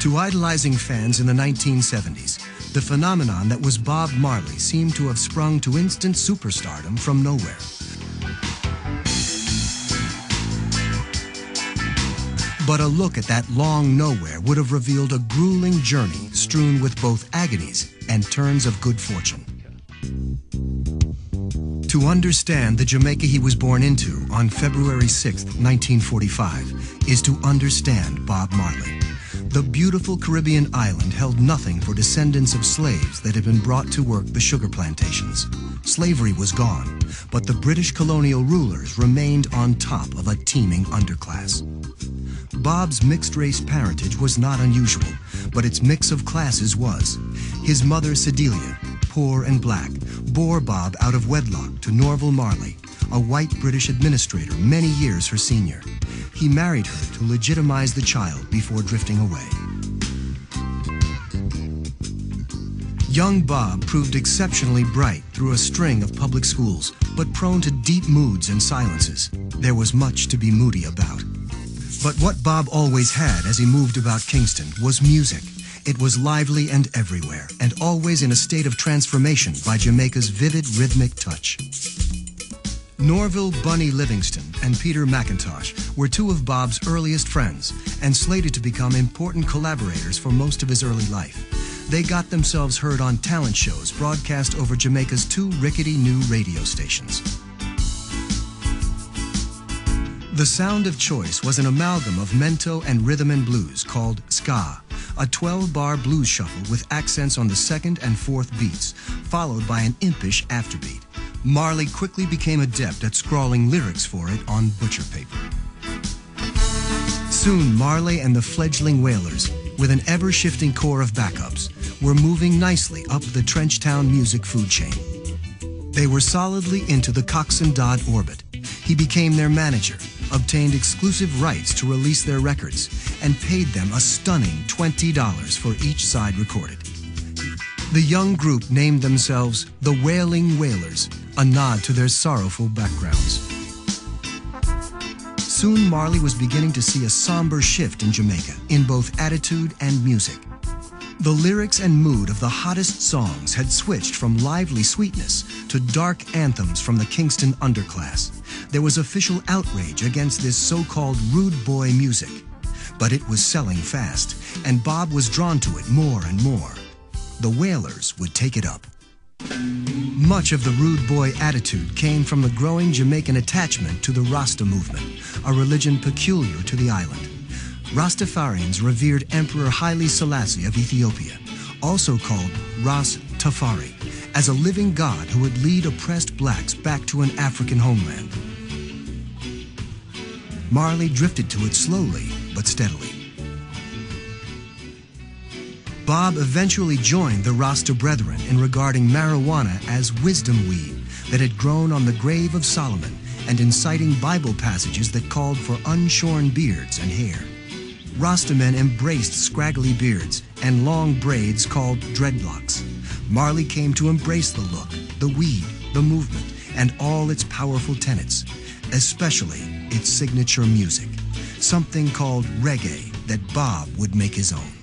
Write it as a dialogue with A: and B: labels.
A: To idolizing fans in the 1970s, the phenomenon that was Bob Marley seemed to have sprung to instant superstardom from nowhere. But a look at that long nowhere would have revealed a grueling journey strewn with both agonies and turns of good fortune. To understand the Jamaica he was born into on February 6, 1945, is to understand Bob Marley. The beautiful Caribbean island held nothing for descendants of slaves that had been brought to work the sugar plantations. Slavery was gone, but the British colonial rulers remained on top of a teeming underclass. Bob's mixed-race parentage was not unusual, but its mix of classes was. His mother, Cedelia, poor and black, bore Bob out of wedlock to Norval Marley, a white British administrator many years her senior. He married her to legitimize the child before drifting away. Young Bob proved exceptionally bright through a string of public schools, but prone to deep moods and silences. There was much to be moody about. But what Bob always had as he moved about Kingston was music. It was lively and everywhere, and always in a state of transformation by Jamaica's vivid rhythmic touch. Norval Bunny Livingston and Peter McIntosh were two of Bob's earliest friends and slated to become important collaborators for most of his early life. They got themselves heard on talent shows broadcast over Jamaica's two rickety new radio stations. The sound of choice was an amalgam of mento and rhythm and blues called ska, a 12-bar blues shuffle with accents on the second and fourth beats, followed by an impish afterbeat. Marley quickly became adept at scrawling lyrics for it on butcher paper. Soon, Marley and the fledgling Wailers, with an ever-shifting core of backups, were moving nicely up the Trenchtown music food chain. They were solidly into the Coxsone Dodd orbit. He became their manager, obtained exclusive rights to release their records, and paid them a stunning $20 for each side recorded. The young group named themselves the Wailing Wailers, a nod to their sorrowful backgrounds. Soon Marley was beginning to see a somber shift in Jamaica, in both attitude and music. The lyrics and mood of the hottest songs had switched from lively sweetness to dark anthems from the Kingston underclass. There was official outrage against this so-called rude boy music. But it was selling fast, and Bob was drawn to it more and more. The Wailers would take it up. Much of the rude boy attitude came from the growing Jamaican attachment to the Rasta movement, a religion peculiar to the island. Rastafarians revered Emperor Haile Selassie of Ethiopia, also called Ras Tafari, as a living god who would lead oppressed blacks back to an African homeland. Marley drifted to it slowly but steadily. Bob eventually joined the Rasta Brethren in regarding marijuana as wisdom weed that had grown on the grave of Solomon and inciting Bible passages that called for unshorn beards and hair. Rasta men embraced scraggly beards and long braids called dreadlocks. Marley came to embrace the look, the weed, the movement, and all its powerful tenets, especially its signature music, something called reggae that Bob would make his own.